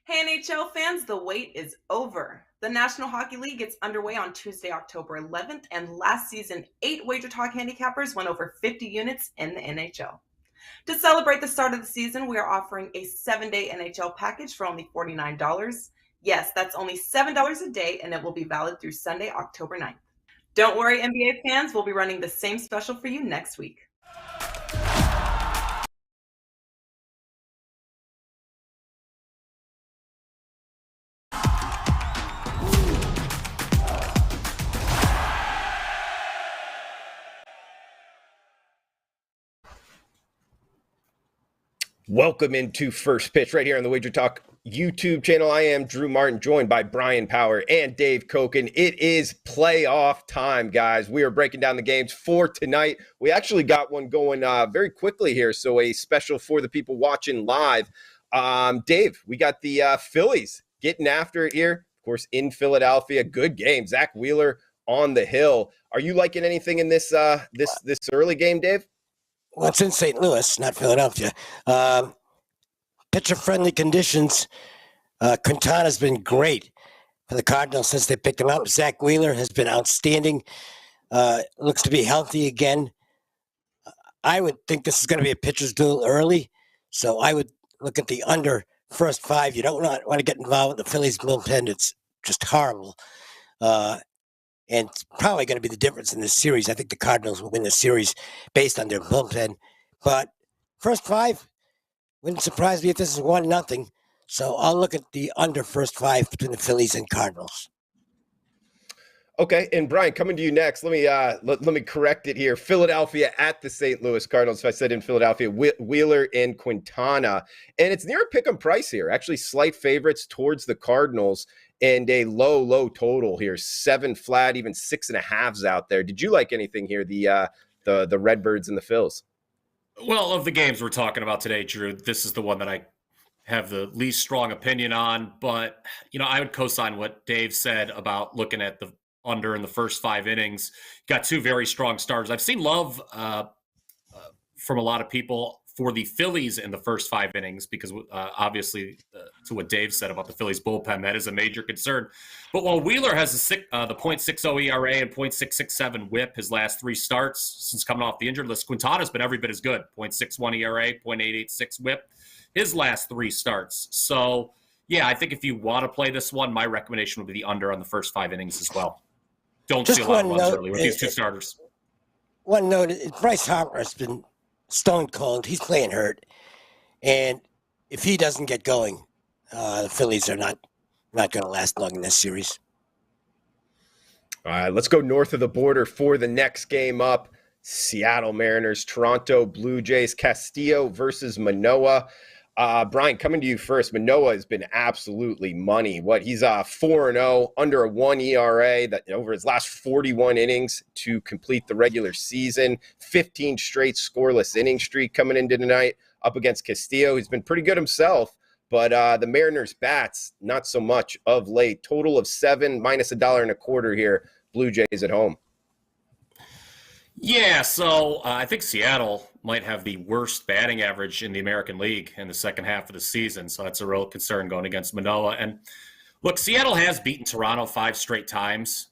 Hey, NHL fans, the wait is over. The National Hockey League gets underway on Tuesday, October 11th, and last season, 8WagerTalk handicappers went over 50 units in the NHL. To celebrate the start of the season, we are offering a 7-day NHL package for only $49. Yes, that's only $7 a day, and it will be valid through Sunday, October 9th. Don't worry, NBA fans, we'll be running the same special for you next week. Welcome into First Pitch right here on the WagerTalk YouTube channel. I am Drew Martin, joined by Brian Power and Dave Koken. It is playoff time, guys. We are breaking down the games for tonight. We actually got one going very quickly here, so a special for the people watching live. Dave, we got the Phillies getting after it here, of course, in Philadelphia. Good game. Zach Wheeler on the hill. Are you liking anything in this this early game, Dave? Well, it's in St. Louis, not Philadelphia. Pitcher-friendly conditions. Quintana's been great for the Cardinals since they picked him up. Zach Wheeler has been outstanding. Looks to be healthy again. I would think this is going to be a pitcher's duel early, so I would look at the under first five. You don't want to get involved with the Phillies bullpen. It's just horrible. And it's probably going to be the difference in this series. I think the Cardinals will win the series based on their bullpen. But first five, wouldn't surprise me if this is 1-0. So I'll look at the under first five between the Phillies and Cardinals. Okay, and Brian, coming to you next. Let me correct it here. Philadelphia at the St. Louis Cardinals. If I said in Philadelphia, Wheeler and Quintana, and it's near a pick-em price here. Actually, slight favorites towards the Cardinals, and a low total here. 7 flat, even 6.5s out there. Did you like anything here? The Redbirds and the Phils. Well, of the games we're talking about today, Drew, this is the one that I have the least strong opinion on. But I would co-sign what Dave said about looking at the under in the first 5 innings. Got 2 very strong starters. I've seen love from a lot of people for the Phillies in the first 5 innings because obviously to what Dave said about the Phillies bullpen, that is a major concern. But while Wheeler has the .60 ERA and .667 WHIP his last 3 starts since coming off the injured list, Quintana's been every bit as good. .61 ERA, .886 WHIP his last 3 starts. So, yeah, I think if you want to play this one, my recommendation would be the under on the first 5 innings as well. Don't see a lot of runs early with these 2 starters. One note, Bryce Harper has been stone cold. He's playing hurt. And if he doesn't get going, the Phillies are not going to last long in this series. All right, let's go north of the border for the next game up. Seattle Mariners, Toronto Blue Jays, Castillo versus Manoah. Brian, coming to you first. Manoah has been absolutely money. He's 4-0, under a 1 ERA that over his last 41 innings to complete the regular season. 15 straight scoreless inning streak coming into tonight up against Castillo. He's been pretty good himself, but the Mariners bats not so much of late. Total of 7 minus $1.25 here. Blue Jays at home. Yeah, so I think Seattle might have the worst batting average in the American League in the second half of the season, so that's a real concern going against Manoah. And look, Seattle has beaten Toronto 5 straight times.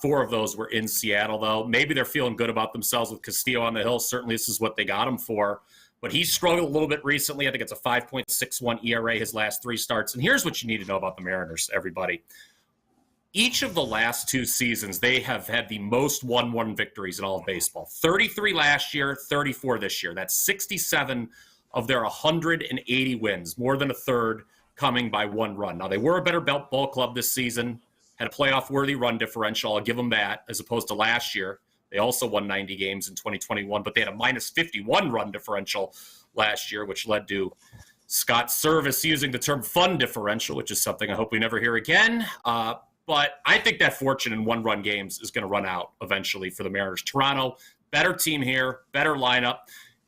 4 of those were in Seattle, though. Maybe they're feeling good about themselves with Castillo on the hill. Certainly this is what they got him for. But he's struggled a little bit recently. I think it's a 5.61 ERA his last 3 starts. And here's what you need to know about the Mariners, everybody. Each of the last 2 seasons, they have had the most 1-1 victories in all of baseball. 33 last year, 34 this year. That's 67 of their 180 wins, more than a third coming by 1 run. Now, they were a better ball club this season, had a playoff-worthy run differential. I'll give them that, as opposed to last year. They also won 90 games in 2021, but they had a minus 51 run differential last year, which led to Scott Service using the term fun differential, which is something I hope we never hear again. But I think that fortune in 1-run games is going to run out eventually for the Mariners. Toronto, better team here, better lineup,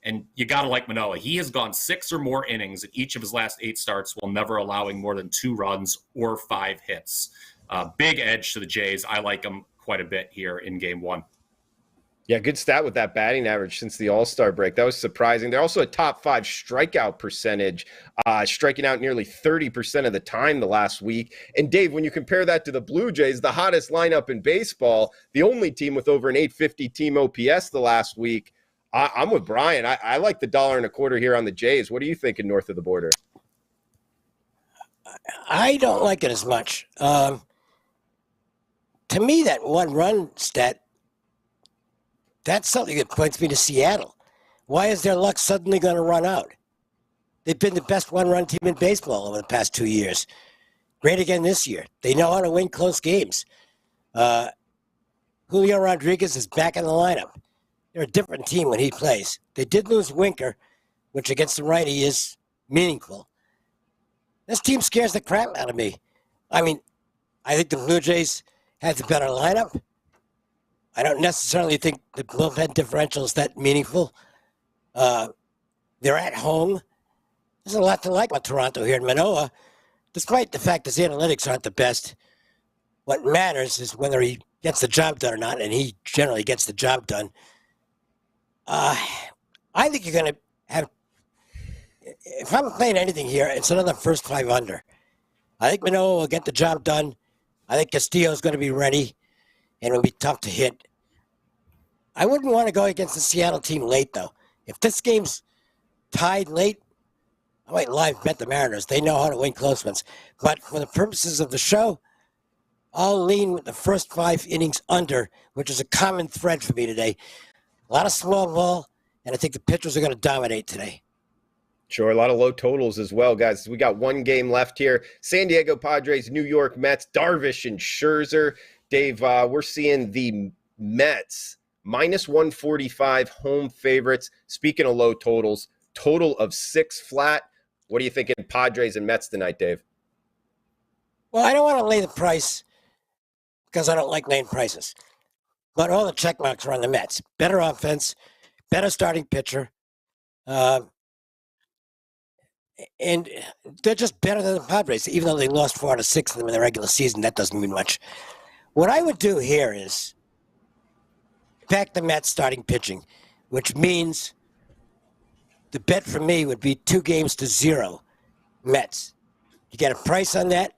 and you got to like Manoah. He has gone 6 or more innings in each of his last 8 starts while never allowing more than 2 runs or 5 hits. Big edge to the Jays. I like them quite a bit here in Game 1. Yeah, good stat with that batting average since the All-Star break. That was surprising. They're also a top 5 strikeout percentage, striking out nearly 30% of the time the last week. And Dave, when you compare that to the Blue Jays, the hottest lineup in baseball, the only team with over an 850 team OPS the last week, I'm with Brian. I like the $1.25 here on the Jays. What are you thinking north of the border? I don't like it as much. To me, that 1-run stat, that's something that points me to Seattle. Why is their luck suddenly going to run out? They've been the best 1-run team in baseball over the past 2 years. Great again this year. They know how to win close games. Julio Rodriguez is back in the lineup. They're a different team when he plays. They did lose Winker, which against the righty is meaningful. This team scares the crap out of me. I mean, I think the Blue Jays have the better lineup. I don't necessarily think the bullpen differential is that meaningful. They're at home. There's a lot to like about Toronto here in Manoa, despite the fact his analytics aren't the best. What matters is whether he gets the job done or not, and he generally gets the job done. I think you're going to have, if I'm playing anything here, it's another first 5 under. I think Manoa will get the job done. I think Castillo's going to be ready, and it'll be tough to hit. I wouldn't want to go against the Seattle team late, though. If this game's tied late, I might live bet the Mariners. They know how to win close ones. But for the purposes of the show, I'll lean with the first 5 innings under, which is a common thread for me today. A lot of small ball, and I think the pitchers are going to dominate today. Sure, a lot of low totals as well, guys. We got one game left here. San Diego Padres, New York Mets, Darvish and Scherzer. Dave, we're seeing the Mets minus 145 home favorites. Speaking of low totals, total of 6 flat. What are you thinking Padres and Mets tonight, Dave? Well, I don't want to lay the price because I don't like laying prices. But all the check marks are on the Mets. Better offense, better starting pitcher. And they're just better than the Padres, even though they lost 4 out of 6 of them in the regular season. That doesn't mean much. What I would do here is back the Mets starting pitching, which means the bet for me would be 2-0 Mets. You get a price on that.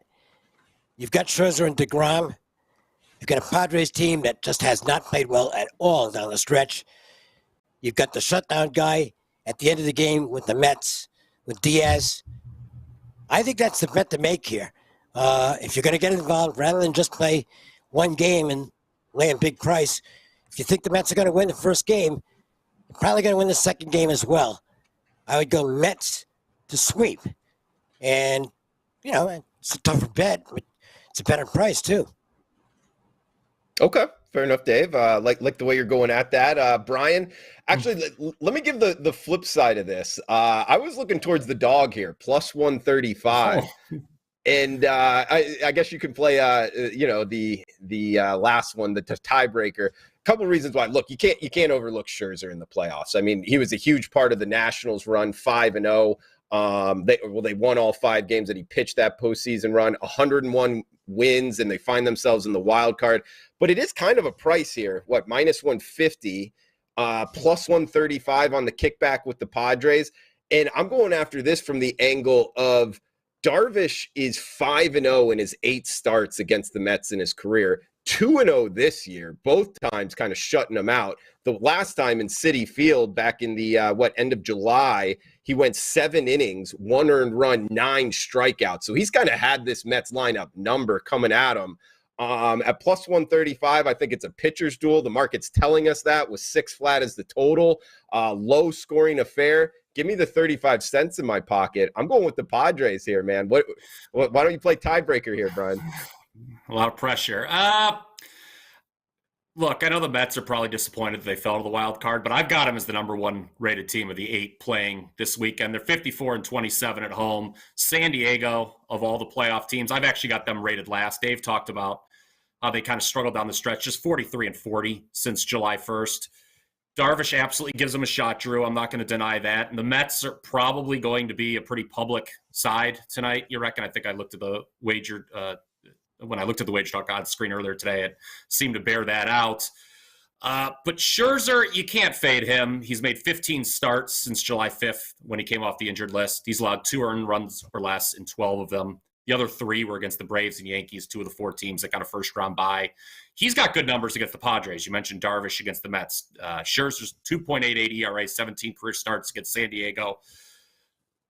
You've got Scherzer and deGrom. You've got a Padres team that just has not played well at all down the stretch. You've got the shutdown guy at the end of the game with the Mets, with Diaz. I think that's the bet to make here. If you're going to get involved, rather than just play one game and lay a big price, if you think the Mets are going to win the first game, you're probably going to win the second game as well. I would go Mets to sweep. And, you know, it's a tougher bet, but it's a better price too. Okay, fair enough, Dave. Like the way you're going at that. Brian, actually, let me give the flip side of this. I was looking towards the dog here, plus 135. Oh. And I guess you can play, the last one, the tiebreaker. Couple reasons why. Look, you can't overlook Scherzer in the playoffs. I mean, he was a huge part of the Nationals run, 5-0. They won all 5 games that he pitched that postseason run, 101 wins, and they find themselves in the wild card. But it is kind of a price here. What, minus 150, plus 135 on the kickback with the Padres. And I'm going after this from the angle of Darvish is 5-0 in his 8 starts against the Mets in his career. 2-0 this year, both times kind of shutting them out. The last time in Citi Field back in the end of July, he went 7 innings, 1 earned run, 9 strikeouts. So he's kind of had this Mets lineup number coming at him. At plus 135, I think it's a pitcher's duel. The market's telling us that with 6 flat as the total. Low scoring affair. Give me the 35 cents in my pocket. I'm going with the Padres here, man. Why don't you play tiebreaker here, Brian? A lot of pressure. Look, I know the Mets are probably disappointed that they fell to the wild card, but I've got them as the number 1 rated team of the 8 playing this weekend. They're 54-27 at home. San Diego, of all the playoff teams, I've actually got them rated last. Dave talked about how they kind of struggled down the stretch, just 43-40 since July 1st. Darvish absolutely gives them a shot, Drew. I'm not going to deny that. And the Mets are probably going to be a pretty public side tonight. You reckon? I think I looked at the wager when I looked at the WagerTalk on screen earlier today, it seemed to bear that out. But Scherzer, you can't fade him. He's made 15 starts since July 5th when he came off the injured list. He's allowed 2 earned runs or less in 12 of them. The other 3 were against the Braves and Yankees, 2 of the 4 teams that got a first-round bye. He's got good numbers against the Padres. You mentioned Darvish against the Mets. Scherzer's 2.88 ERA, 17 career starts against San Diego.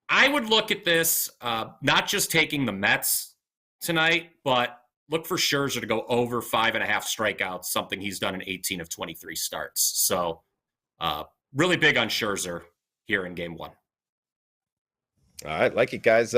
I would look at this, not just taking the Mets tonight, but look for Scherzer to go over 5.5 strikeouts, something he's done in 18 of 23 starts. So really big on Scherzer here in game 1. All right, like it, guys.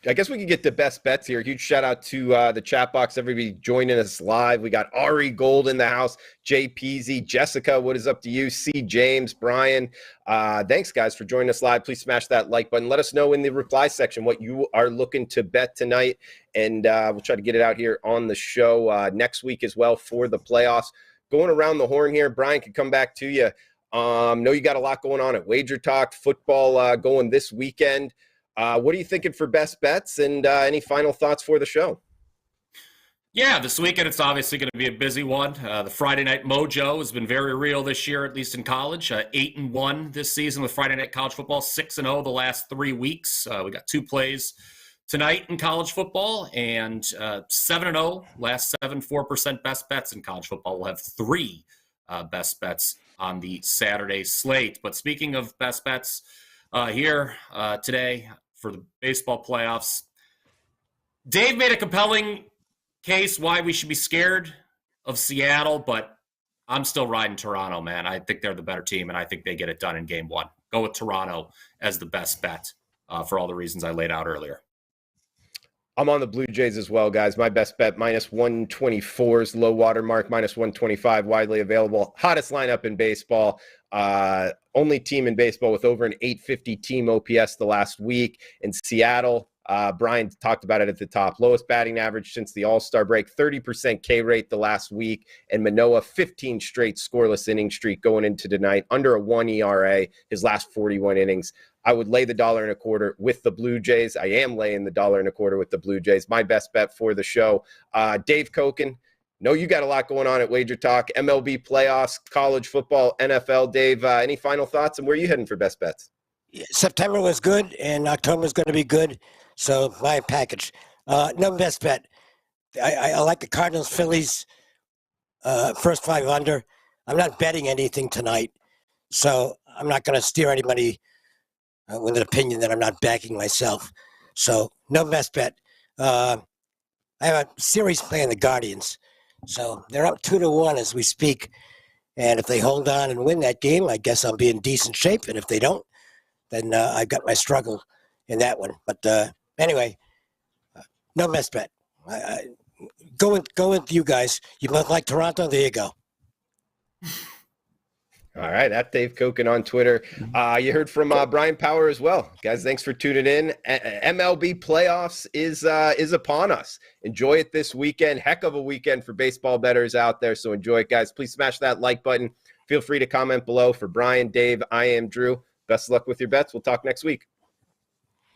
I guess we can get the best bets here. Huge shout out to the chat box, everybody joining us live. We got Ari Gold in the house, Jay Peasy, Jessica, what is up to you? C. James, Brian. Thanks, guys, for joining us live. Please smash that like button. Let us know in the reply section what you are looking to bet tonight, and we'll try to get it out here on the show next week as well for the playoffs. Going around the horn here, Brian, can come back to you. Know you got a lot going on at WagerTalk, football going this weekend. What are you thinking for best bets, and any final thoughts for the show? Yeah, this weekend it's obviously going to be a busy one. The Friday night mojo has been very real this year, at least in college. 8-1 this season with Friday night college football, 6-0 the last 3 weeks. We got 2 plays tonight in college football, and 7-0 last 7 4% best bets in college football. We'll have 3 best bets on the Saturday slate. But speaking of best bets here today for the baseball playoffs, Dave made a compelling case why we should be scared of Seattle, but I'm still riding Toronto, man. I think they're the better team, and I think they get it done in game 1. Go with Toronto as the best bet for all the reasons I laid out earlier. I'm on the Blue Jays as well, guys. My best bet, -124 is low water mark, -125 widely available. Hottest lineup in baseball. Only team in baseball with over an 850 team OPS the last week. In Seattle, Brian talked about it at the top. Lowest batting average since the All-Star break, 30% K rate the last week. And Manoah, 15 straight scoreless inning streak going into tonight, under a 1 ERA, his last 41 innings. I would lay the $1.25 with the Blue Jays. I am laying the $1.25 with the Blue Jays. My best bet for the show. Dave Koken, know you got a lot going on at WagerTalk. MLB playoffs, college football, NFL. Dave, any final thoughts, and where are you heading for best bets? September was good, and October is going to be good. So my package. No best bet. I like the Cardinals, Phillies, first 5 under. I'm not betting anything tonight, so I'm not going to steer anybody with an opinion that I'm not backing myself. So no best bet. I have a series playing the Guardians, so they're up 2-1 as we speak. And if they hold on and win that game, I guess I'll be in decent shape. And if they don't, then I've got my struggle in that one. But anyway, no best bet. Go with you guys. You both like Toronto. There you go. All right, at Dave Koken on Twitter. You heard from Brian Power as well. Guys, thanks for tuning in. MLB playoffs is upon us. Enjoy it this weekend. Heck of a weekend for baseball bettors out there, so enjoy it, guys. Please smash that like button. Feel free to comment below. For Brian, Dave, I am Drew. Best of luck with your bets. We'll talk next week.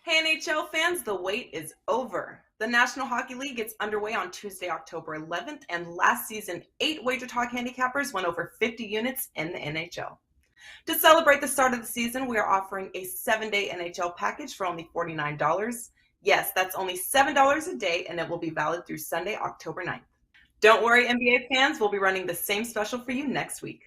Hey, NHL fans, the wait is over. The National Hockey League gets underway on Tuesday, October 11th, and last season, 8 WagerTalk handicappers went over 50 units in the NHL. To celebrate the start of the season, we are offering a 7-day NHL package for only $49. Yes, that's only $7 a day, and it will be valid through Sunday, October 9th. Don't worry, NBA fans, we'll be running the same special for you next week.